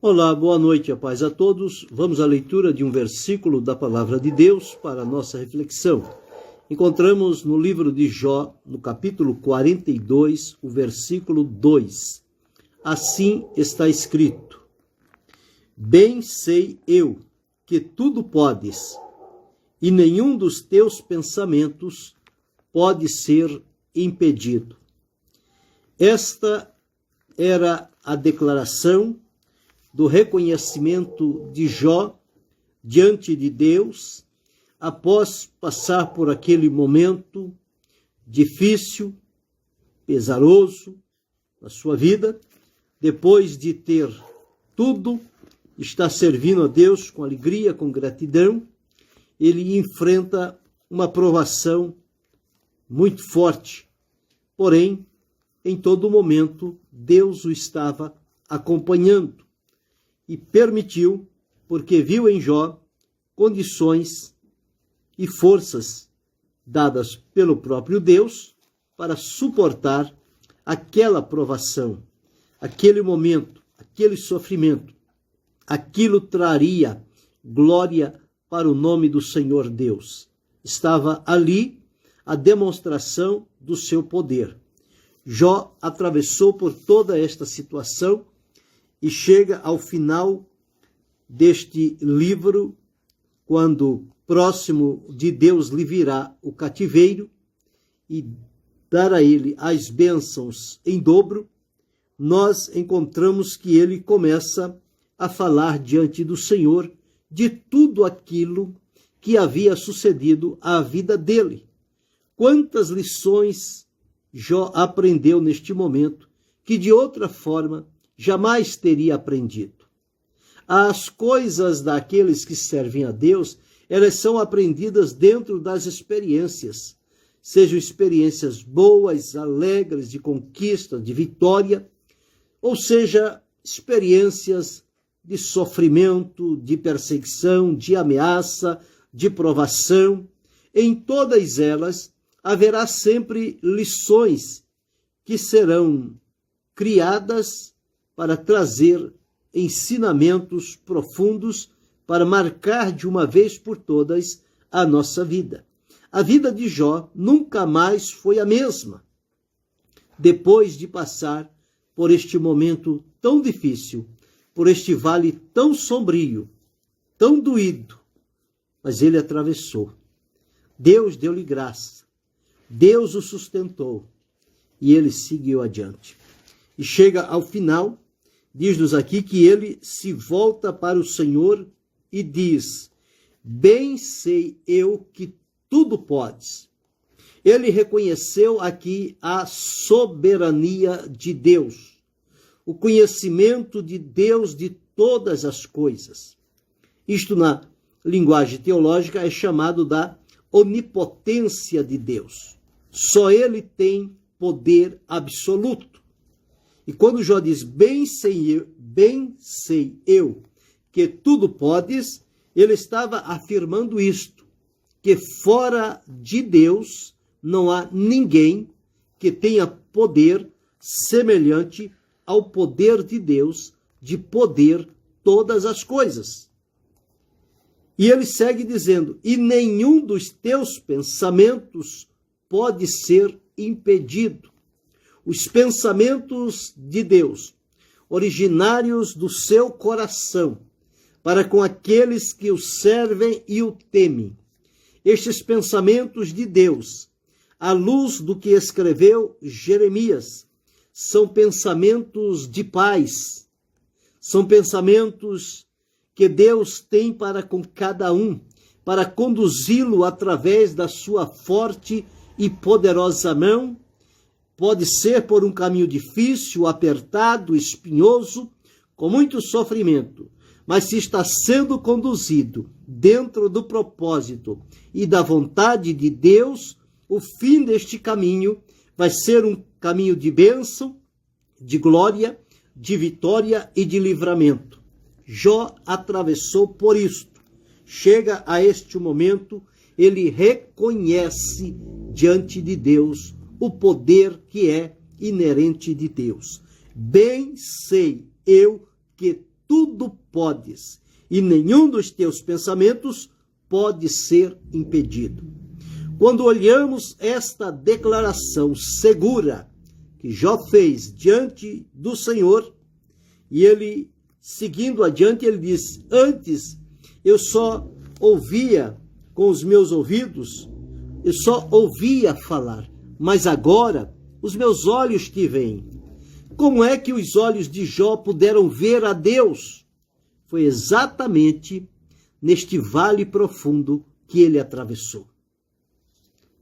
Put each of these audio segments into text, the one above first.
Olá, boa noite, a paz a todos. Vamos à leitura de um versículo da Palavra de Deus para a nossa reflexão. Encontramos no livro de Jó, no capítulo 42, o versículo 2. Assim está escrito: Bem sei eu que tudo podes, e nenhum dos teus pensamentos pode ser impedido. Esta era a declaração do reconhecimento de Jó diante de Deus, após passar por aquele momento difícil, pesaroso na sua vida, depois de ter tudo, está servindo a Deus com alegria, com gratidão, ele enfrenta uma provação muito forte. Porém, em todo momento, Deus o estava acompanhando e permitiu, porque viu em Jó condições e forças dadas pelo próprio Deus para suportar aquela provação, aquele momento, aquele sofrimento. Aquilo traria glória para o nome do Senhor Deus. Estava ali a demonstração do seu poder. Jó atravessou por toda esta situação e chega ao final deste livro, quando próximo de Deus lhe virá o cativeiro e dar a ele as bênçãos em dobro, nós encontramos que ele começa a falar diante do Senhor de tudo aquilo que havia sucedido à vida dele. Quantas lições Jó aprendeu neste momento que de outra forma jamais teria aprendido. As coisas daqueles que servem a Deus, elas são aprendidas dentro das experiências, sejam experiências boas, alegres, de conquista, de vitória, ou seja, experiências de sofrimento, de perseguição, de ameaça, de provação. Em todas elas haverá sempre lições que serão criadas para trazer ensinamentos profundos para marcar de uma vez por todas a nossa vida. A vida de Jó nunca mais foi a mesma depois de passar por este momento tão difícil, por este vale tão sombrio, tão doído, mas ele atravessou. Deus deu-lhe graça, Deus o sustentou e ele seguiu adiante. E chega ao final, diz-nos aqui que ele se volta para o Senhor e diz: Bem sei eu que tudo podes. Ele reconheceu aqui a soberania de Deus, o conhecimento de Deus de todas as coisas. Isto, na linguagem teológica, é chamado da onipotência de Deus. Só ele tem poder absoluto. E quando Jó diz, bem sei eu que tudo podes, ele estava afirmando isto, que fora de Deus não há ninguém que tenha poder semelhante ao poder de Deus de poder todas as coisas. E ele segue dizendo, e nenhum dos teus pensamentos pode ser impedido. Os pensamentos de Deus, originários do seu coração, para com aqueles que o servem e o temem. Estes pensamentos de Deus, à luz do que escreveu Jeremias, são pensamentos de paz, são pensamentos que Deus tem para com cada um, para conduzi-lo através da sua forte e poderosa mão. Pode ser por um caminho difícil, apertado, espinhoso, com muito sofrimento, mas se está sendo conduzido dentro do propósito e da vontade de Deus, o fim deste caminho vai ser um caminho de bênção, de glória, de vitória e de livramento. Jó atravessou por isto. Chega a este momento, ele reconhece diante de Deus o poder que é inerente de Deus. Bem sei eu que tudo podes, e nenhum dos teus pensamentos pode ser impedido. Quando olhamos esta declaração segura que Jó fez diante do Senhor, e ele, seguindo adiante, ele diz: antes eu só ouvia com os meus ouvidos, eu só ouvia falar, mas agora os meus olhos te veem. Como é que os olhos de Jó puderam ver a Deus? Foi exatamente neste vale profundo que ele atravessou.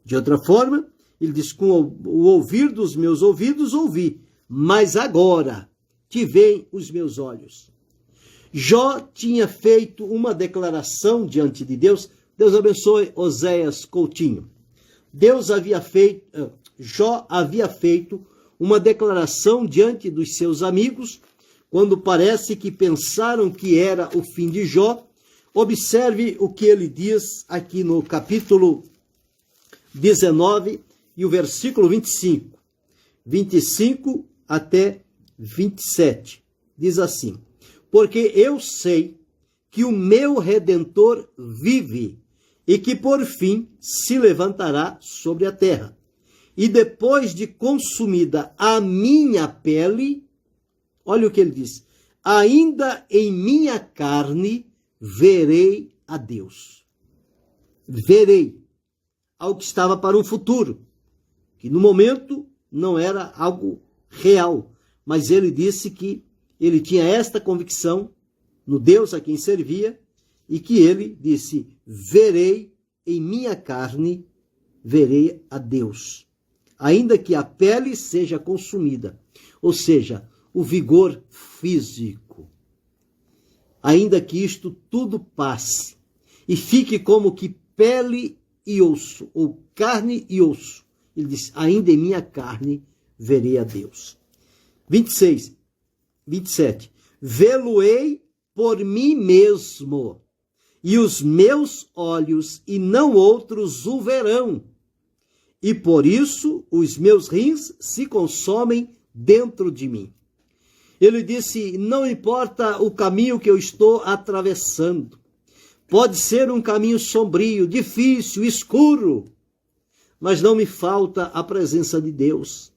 De outra forma, ele diz: com o ouvir dos meus ouvidos ouvi, mas agora te veem os meus olhos. Jó tinha feito uma declaração diante de Deus. Deus abençoe Oséias Coutinho. Jó havia feito uma declaração diante dos seus amigos, quando parece que pensaram que era o fim de Jó. Observe o que ele diz aqui no capítulo 19 e o versículo 25 até 27. Diz assim: porque eu sei que o meu Redentor vive e que por fim se levantará sobre a terra. E depois de consumida a minha pele, olha o que ele diz: ainda em minha carne verei a Deus. Verei algo que estava para um futuro, que no momento não era algo real, mas ele disse que ele tinha esta convicção no Deus a quem servia, e que ele disse: verei em minha carne, verei a Deus, ainda que a pele seja consumida, ou seja, o vigor físico, ainda que isto tudo passe e fique como que pele e osso, ou carne e osso. Ele diz: ainda em minha carne verei a Deus. 27. Vê-lo-ei por mim mesmo, e os meus olhos, e não outros, o verão. E por isso os meus rins se consomem dentro de mim. Ele disse: não importa o caminho que eu estou atravessando. Pode ser um caminho sombrio, difícil, escuro, mas não me falta a presença de Deus.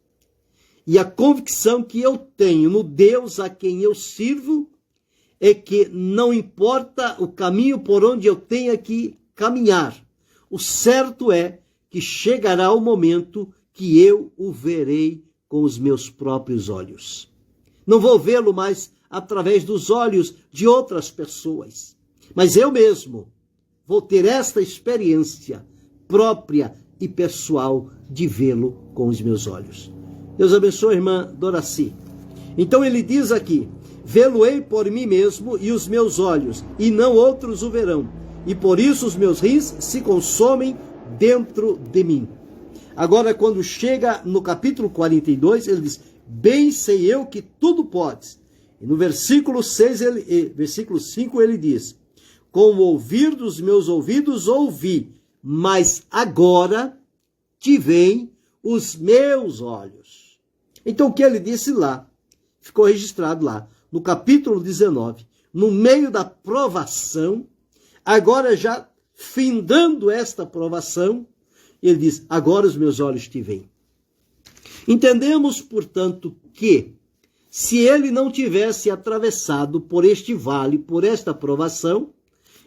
E a convicção que eu tenho no Deus a quem eu sirvo é que não importa o caminho por onde eu tenha que caminhar, o certo é que chegará o momento que eu o verei com os meus próprios olhos. Não vou vê-lo mais através dos olhos de outras pessoas, mas eu mesmo vou ter esta experiência própria e pessoal de vê-lo com os meus olhos. Deus abençoe a irmã Doraci. Então ele diz aqui: vê-lo-ei por mim mesmo, e os meus olhos, e não outros o verão, e por isso os meus rins se consomem dentro de mim. Agora, quando chega no capítulo 42, ele diz: bem sei eu que tudo podes. E no versículo 5 ele diz: com o ouvir dos meus ouvidos ouvi, mas agora te veem os meus olhos. Então o que ele disse lá, ficou registrado lá, no capítulo 19, no meio da provação, agora já findando esta provação, ele diz: agora os meus olhos te veem. Entendemos, portanto, que se ele não tivesse atravessado por este vale, por esta provação,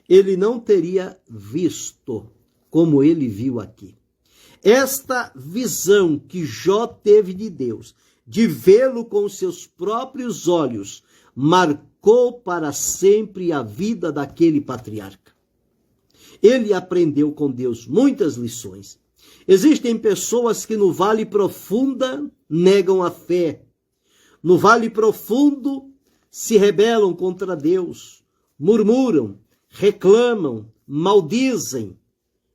ele não teria visto como ele viu aqui. Esta visão que Jó teve de Deus, de vê-lo com seus próprios olhos, marcou para sempre a vida daquele patriarca. Ele aprendeu com Deus muitas lições. Existem pessoas que no vale profundo negam a fé. No vale profundo se rebelam contra Deus, murmuram, reclamam, maldizem.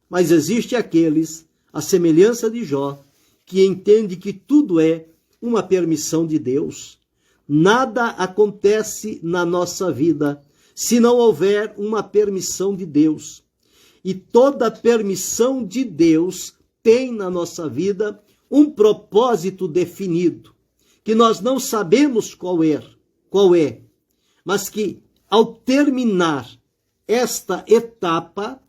Mas existe aqueles, à semelhança de Jó, que entende que tudo é uma permissão de Deus. Nada acontece na nossa vida se não houver uma permissão de Deus. E toda permissão de Deus tem na nossa vida um propósito definido, que nós não sabemos qual é, mas que ao terminar esta etapa,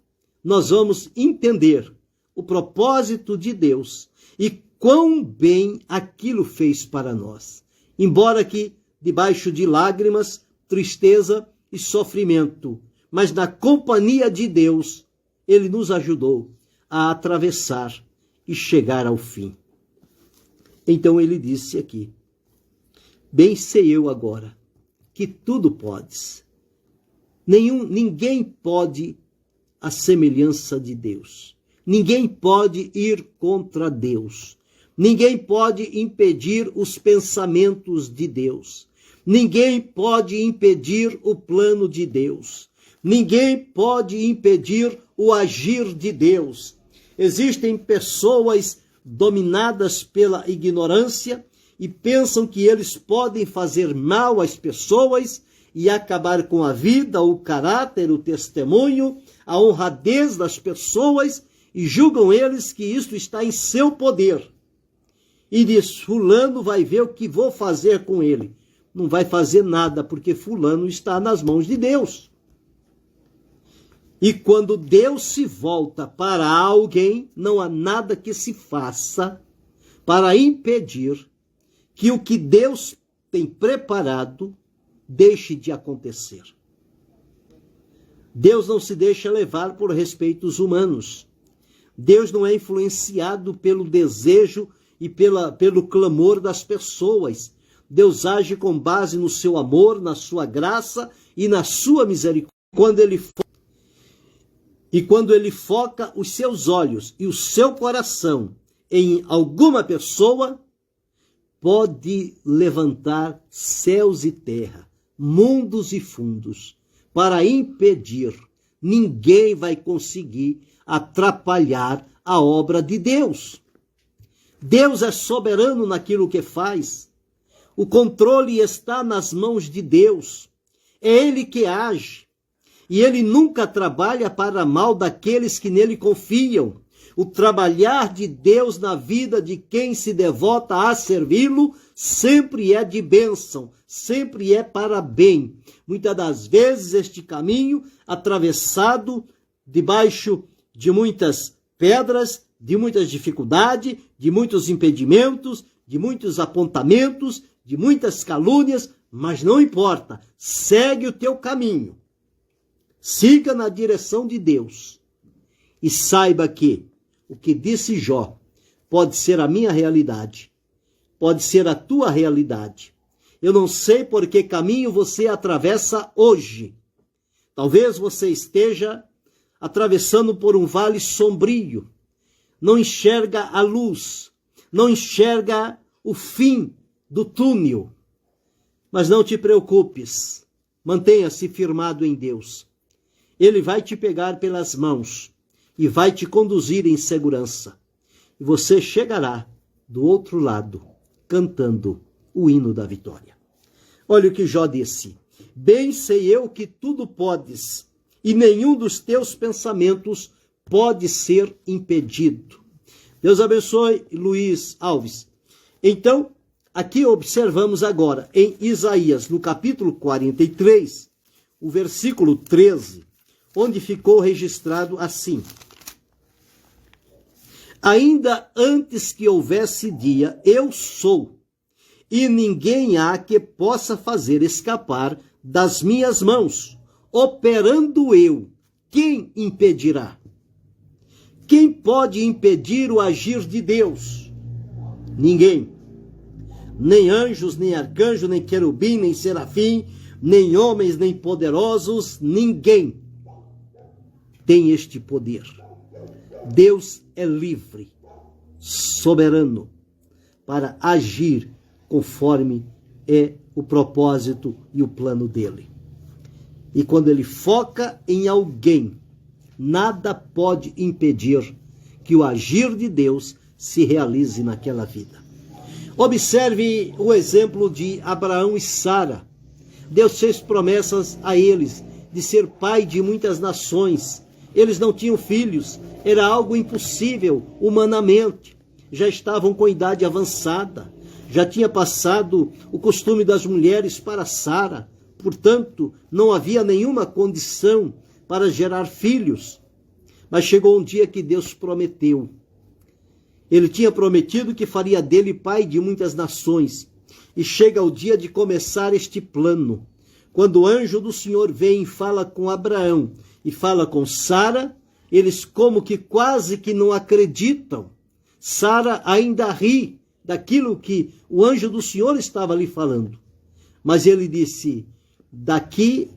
nós vamos entender o propósito de Deus e quão bem aquilo fez para nós. Embora que debaixo de lágrimas, tristeza e sofrimento, mas na companhia de Deus, Ele nos ajudou a atravessar e chegar ao fim. Então ele disse aqui: bem sei eu agora que tudo podes. Ninguém pode a semelhança de Deus. Ninguém pode ir contra Deus. Ninguém pode impedir os pensamentos de Deus. Ninguém pode impedir o plano de Deus. Ninguém pode impedir o agir de Deus. Existem pessoas dominadas pela ignorância e pensam que eles podem fazer mal às pessoas e acabar com a vida, o caráter, o testemunho, a honradez das pessoas, e julgam eles que isto está em seu poder. E diz: fulano vai ver o que vou fazer com ele. Não vai fazer nada, porque fulano está nas mãos de Deus. E quando Deus se volta para alguém, não há nada que se faça para impedir que o que Deus tem preparado deixe de acontecer. Deus não se deixa levar por respeitos humanos. Deus não é influenciado pelo desejo e pelo clamor das pessoas. Deus age com base no seu amor, na sua graça e na sua misericórdia. Quando ele foca os seus olhos e o seu coração em alguma pessoa, pode levantar céus e terra, mundos e fundos, para impedir. Ninguém vai conseguir atrapalhar a obra de Deus. Deus é soberano naquilo que faz. O controle está nas mãos de Deus. É Ele que age. E Ele nunca trabalha para mal daqueles que nele confiam. O trabalhar de Deus na vida de quem se devota a servi-lo sempre é de bênção, sempre é para bem. Muitas das vezes este caminho, atravessado debaixo de muitas pedras, de muitas dificuldades, de muitos impedimentos, de muitos apontamentos, de muitas calúnias, mas não importa, segue o teu caminho. Siga na direção de Deus e saiba que o que disse Jó pode ser a minha realidade, pode ser a tua realidade. Eu não sei por que caminho você atravessa hoje. Talvez você esteja atravessando por um vale sombrio, não enxerga a luz, não enxerga o fim do túnel. Mas não te preocupes, mantenha-se firmado em Deus. Ele vai te pegar pelas mãos e vai te conduzir em segurança. E você chegará do outro lado, cantando o hino da vitória. Olha o que Jó disse: bem sei eu que tudo podes, e nenhum dos teus pensamentos pode ser impedido. Deus abençoe Luiz Alves. Então, aqui observamos agora, em Isaías, no capítulo 43, o versículo 13, onde ficou registrado assim: ainda antes que houvesse dia, eu sou, e ninguém há que possa fazer escapar das minhas mãos. Operando eu, quem impedirá? Quem pode impedir o agir de Deus? Ninguém. Nem anjos, nem arcanjo, nem querubim, nem serafim, nem homens, nem poderosos, ninguém tem este poder. Deus é livre, soberano, para agir conforme é o propósito e o plano dele. E quando ele foca em alguém, nada pode impedir que o agir de Deus se realize naquela vida. Observe o exemplo de Abraão e Sara. Deus fez promessas a eles de ser pai de muitas nações. Eles não tinham filhos, era algo impossível humanamente. Já estavam com idade avançada, já tinha passado o costume das mulheres para Sara, portanto, não havia nenhuma condição para gerar filhos. Mas chegou um dia que Deus prometeu. Ele tinha prometido que faria dele pai de muitas nações. E chega o dia de começar este plano. Quando o anjo do Senhor vem e fala com Abraão e fala com Sara, eles como que quase que não acreditam. Sara ainda ri daquilo que o anjo do Senhor estava lhe falando. Mas ele disse, daqui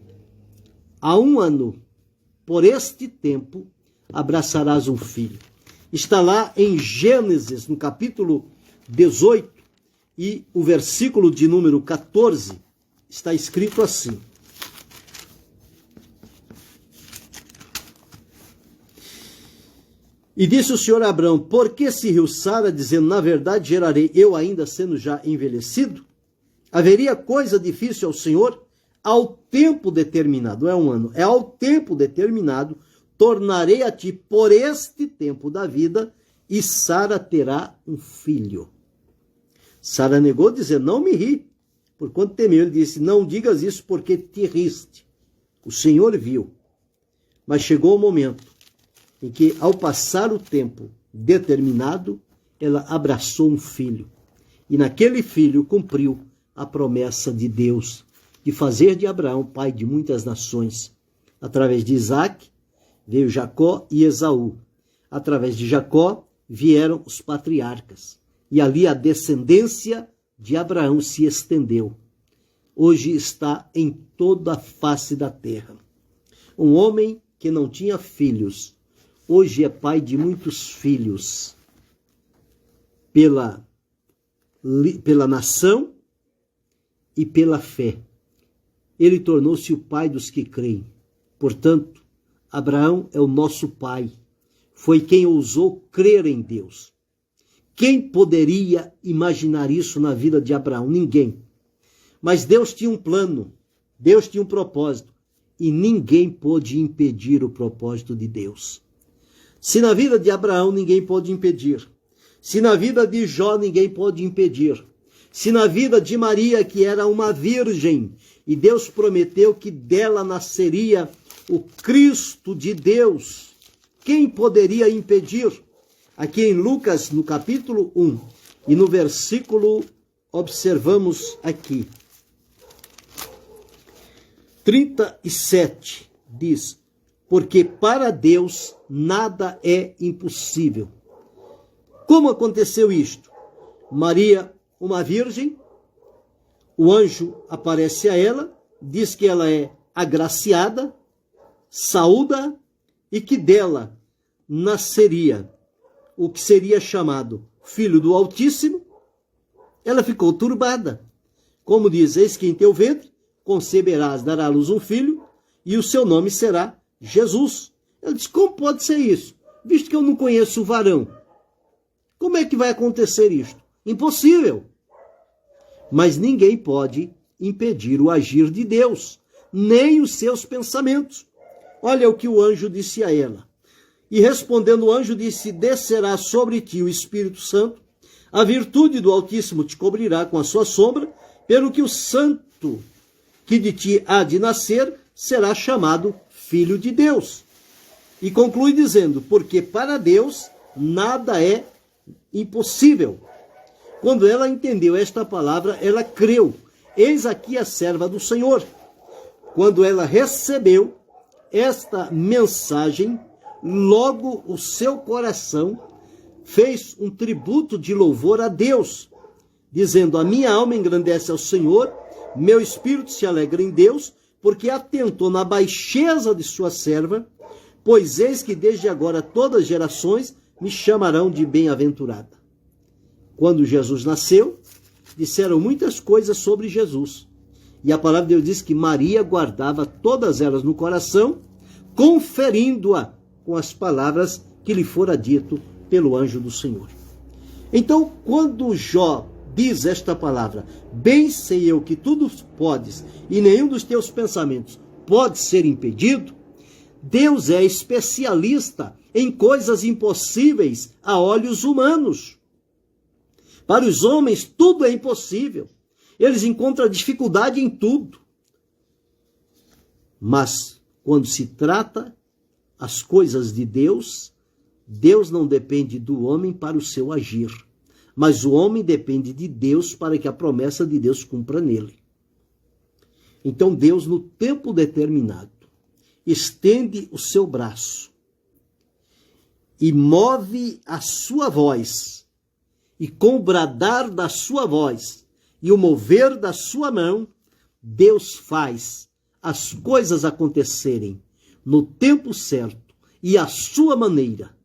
a 1 ano, por este tempo, abraçarás um filho. Está lá em Gênesis, no capítulo 18, e o versículo de número 14, está escrito assim. E disse o Senhor a Abraão, por que se riu Sara, dizendo, na verdade gerarei eu ainda sendo já envelhecido? Haveria coisa difícil ao Senhor? Ao tempo determinado, é 1 ano, é ao tempo determinado, tornarei a ti por este tempo da vida, e Sara terá um filho. Sara negou, dizendo, não me ri, porquanto temeu. Ele disse, não digas isso porque te riste. O Senhor viu. Mas chegou o momento em que, ao passar o tempo determinado, ela abraçou um filho. E naquele filho cumpriu a promessa de Deus, de fazer de Abraão pai de muitas nações. Através de Isaque, veio Jacó e Esaú. Através de Jacó, vieram os patriarcas. E ali a descendência de Abraão se estendeu. Hoje está em toda a face da terra. Um homem que não tinha filhos, hoje é pai de muitos filhos. Pela nação e pela fé. Ele tornou-se o pai dos que creem. Portanto, Abraão é o nosso pai. Foi quem ousou crer em Deus. Quem poderia imaginar isso na vida de Abraão? Ninguém. Mas Deus tinha um plano, Deus tinha um propósito, e ninguém pôde impedir o propósito de Deus. Se na vida de Abraão ninguém pôde impedir, se na vida de Jó ninguém pôde impedir, se na vida de Maria, que era uma virgem, e Deus prometeu que dela nasceria o Cristo de Deus, quem poderia impedir? Aqui em Lucas, no capítulo 1, e no versículo, observamos aqui, 37, diz, porque para Deus nada é impossível. Como aconteceu isto? Maria, uma virgem, o anjo aparece a ela, diz que ela é agraciada, saúda e que dela nasceria o que seria chamado Filho do Altíssimo. Ela ficou turbada. Como diz, eis que em teu ventre conceberás, dará à luz um filho, e o seu nome será Jesus. Ela disse, como pode ser isso? Visto que eu não conheço o varão. Como é que vai acontecer isto? Impossível. Mas ninguém pode impedir o agir de Deus, nem os seus pensamentos. Olha o que o anjo disse a ela. E respondendo o anjo disse, descerá sobre ti o Espírito Santo, a virtude do Altíssimo te cobrirá com a sua sombra, pelo que o santo que de ti há de nascer será chamado Filho de Deus. E conclui dizendo, porque para Deus nada é impossível. Quando ela entendeu esta palavra, ela creu. Eis aqui a serva do Senhor. Quando ela recebeu esta mensagem, logo o seu coração fez um tributo de louvor a Deus, dizendo, a minha alma engrandece ao Senhor, meu espírito se alegra em Deus, porque atentou na baixeza de sua serva, pois eis que desde agora todas as gerações me chamarão de bem-aventurada. Quando Jesus nasceu, disseram muitas coisas sobre Jesus. E a palavra de Deus diz que Maria guardava todas elas no coração, conferindo-a com as palavras que lhe fora dito pelo anjo do Senhor. Então, quando Jó diz esta palavra, bem sei eu que tudo podes e nenhum dos teus pensamentos pode ser impedido, Deus é especialista em coisas impossíveis a olhos humanos. Para os homens, tudo é impossível. Eles encontram dificuldade em tudo. Mas quando se trata as coisas de Deus, Deus não depende do homem para o seu agir, mas o homem depende de Deus para que a promessa de Deus cumpra nele. Então Deus, no tempo determinado, estende o seu braço e move a sua voz, e com o bradar da sua voz e o mover da sua mão, Deus faz as coisas acontecerem no tempo certo e à sua maneira.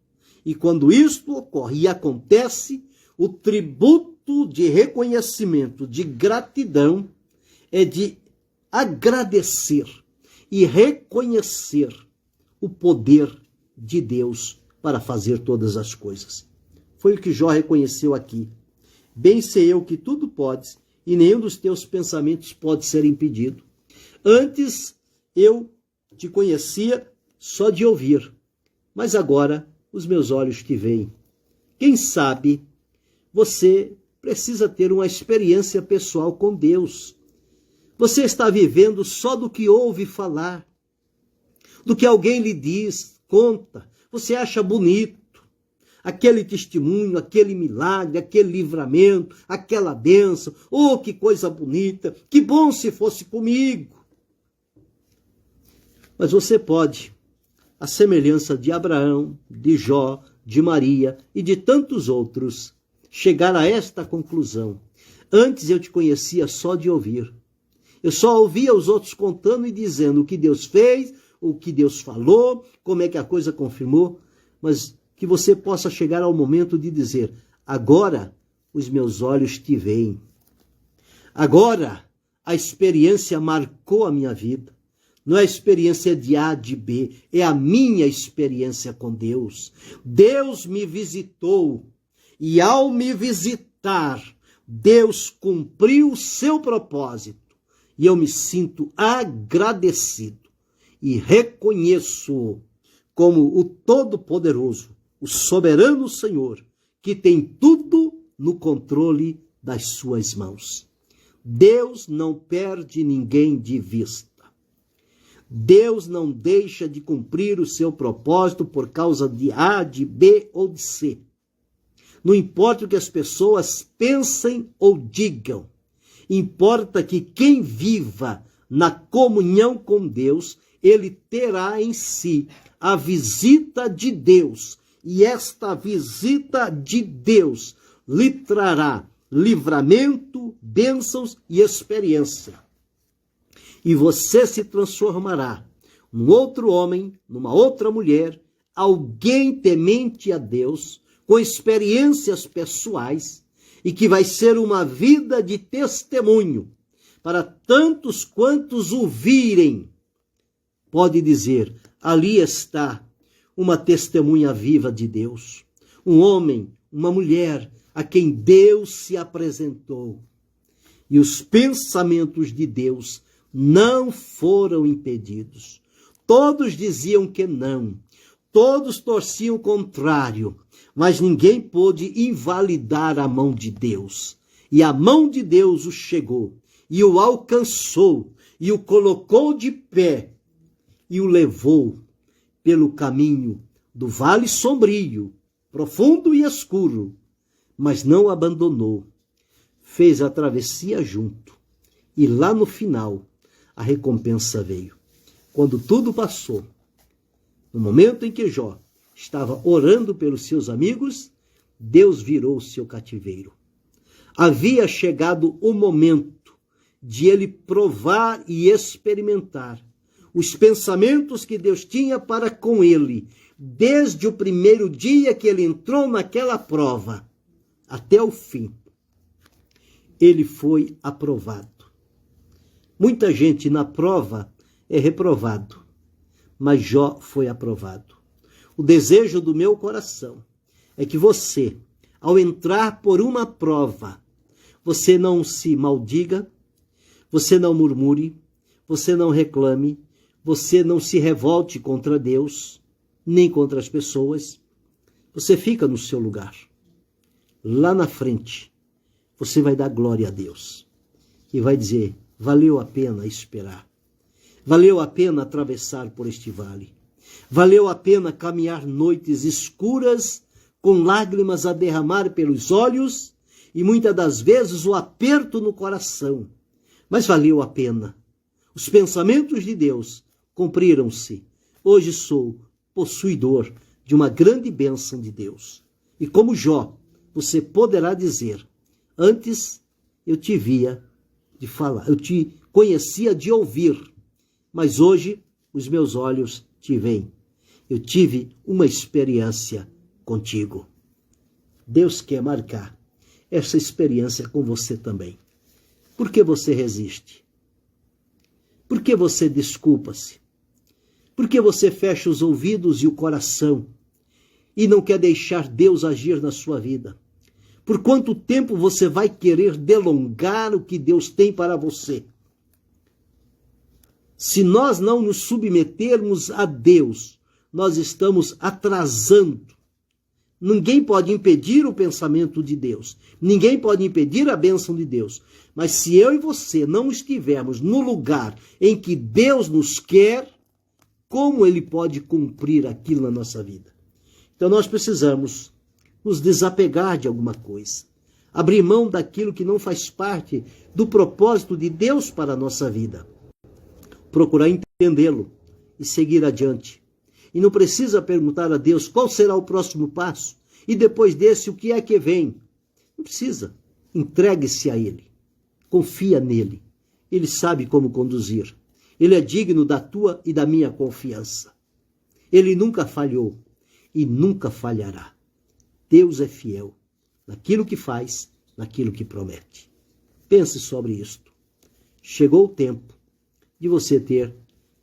E quando isto ocorre e acontece, o tributo de reconhecimento, de gratidão, é de agradecer e reconhecer o poder de Deus para fazer todas as coisas. Foi o que Jó reconheceu aqui. Bem sei eu que tudo podes, e nenhum dos teus pensamentos pode ser impedido. Antes eu te conhecia só de ouvir, mas agora os meus olhos te veem. Quem sabe você precisa ter uma experiência pessoal com Deus. Você está vivendo só do que ouve falar, do que alguém lhe diz, conta. Você acha bonito aquele testemunho, aquele milagre, aquele livramento, aquela bênção. Oh, que coisa bonita! Que bom se fosse comigo! Mas você pode, à semelhança de Abraão, de Jó, de Maria e de tantos outros, chegar a esta conclusão. Antes eu te conhecia só de ouvir. Eu só ouvia os outros contando e dizendo o que Deus fez, o que Deus falou, como é que a coisa confirmou, mas que você possa chegar ao momento de dizer, agora os meus olhos te veem. Agora a experiência marcou a minha vida. Não é a experiência de A, de B, é a minha experiência com Deus. Deus me visitou e ao me visitar, Deus cumpriu o seu propósito. E eu me sinto agradecido e reconheço como o Todo-Poderoso, o soberano Senhor, que tem tudo no controle das suas mãos. Deus não perde ninguém de vista. Deus não deixa de cumprir o seu propósito por causa de A, de B ou de C. Não importa o que as pessoas pensem ou digam. Importa que quem viva na comunhão com Deus, ele terá em si a visita de Deus. E esta visita de Deus lhe trará livramento, bênçãos e experiência. E você se transformará num outro homem, numa outra mulher, alguém temente a Deus, com experiências pessoais, e que vai ser uma vida de testemunho para tantos quantos o virem. Pode dizer, ali está uma testemunha viva de Deus, um homem, uma mulher a quem Deus se apresentou. E os pensamentos de Deus não foram impedidos. Todos diziam que não, todos torciam o contrário, mas ninguém pôde invalidar a mão de Deus. E a mão de Deus o chegou, e o alcançou, e o colocou de pé, e o levou pelo caminho do vale sombrio, profundo e escuro, mas não abandonou. Fez a travessia junto, e lá no final a recompensa veio. Quando tudo passou, no momento em que Jó estava orando pelos seus amigos, Deus virou o seu cativeiro. Havia chegado o momento de ele provar e experimentar os pensamentos que Deus tinha para com ele, desde o primeiro dia que ele entrou naquela prova, até o fim. Ele foi aprovado. Muita gente na prova é reprovado, mas Jó foi aprovado. O desejo do meu coração é que você, ao entrar por uma prova, você não se maldiga, você não murmure, você não reclame, você não se revolte contra Deus, nem contra as pessoas. Você fica no seu lugar. Lá na frente, você vai dar glória a Deus. E vai dizer, valeu a pena esperar. Valeu a pena atravessar por este vale. Valeu a pena caminhar noites escuras, com lágrimas a derramar pelos olhos e muitas das vezes o aperto no coração. Mas valeu a pena. Os pensamentos de Deus cumpriram-se. Hoje sou possuidor de uma grande bênção de Deus. E como Jó, você poderá dizer: antes eu te via de falar, eu te conhecia de ouvir, mas hoje os meus olhos te veem. Eu tive uma experiência contigo. Deus quer marcar essa experiência com você também. Por que você resiste? Por que você desculpa-se? Por que você fecha os ouvidos e o coração e não quer deixar Deus agir na sua vida? Por quanto tempo você vai querer delongar o que Deus tem para você? Se nós não nos submetermos a Deus, nós estamos atrasando. Ninguém pode impedir o pensamento de Deus. Ninguém pode impedir a bênção de Deus. Mas se eu e você não estivermos no lugar em que Deus nos quer, como Ele pode cumprir aquilo na nossa vida? Então nós precisamos nos desapegar de alguma coisa. Abrir mão daquilo que não faz parte do propósito de Deus para a nossa vida. Procurar entendê-lo e seguir adiante. E não precisa perguntar a Deus qual será o próximo passo e depois desse o que é que vem. Não precisa. Entregue-se a Ele. Confia nele. Ele sabe como conduzir. Ele é digno da tua e da minha confiança. Ele nunca falhou e nunca falhará. Deus é fiel naquilo que faz, naquilo que promete. Pense sobre isto. Chegou o tempo de você ter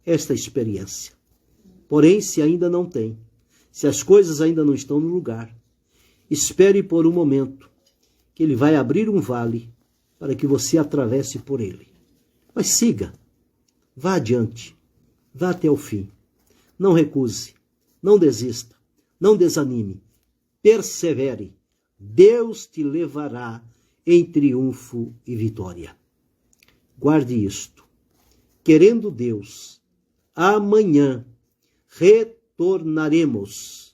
esta experiência. Porém, se ainda não tem, se as coisas ainda não estão no lugar, espere por um momento que Ele vai abrir um vale para que você atravesse por ele. Mas siga, vá adiante, vá até o fim. Não recuse, não desista, não desanime, persevere. Deus te levará em triunfo e vitória. Guarde isto. Querendo Deus, amanhã retornaremos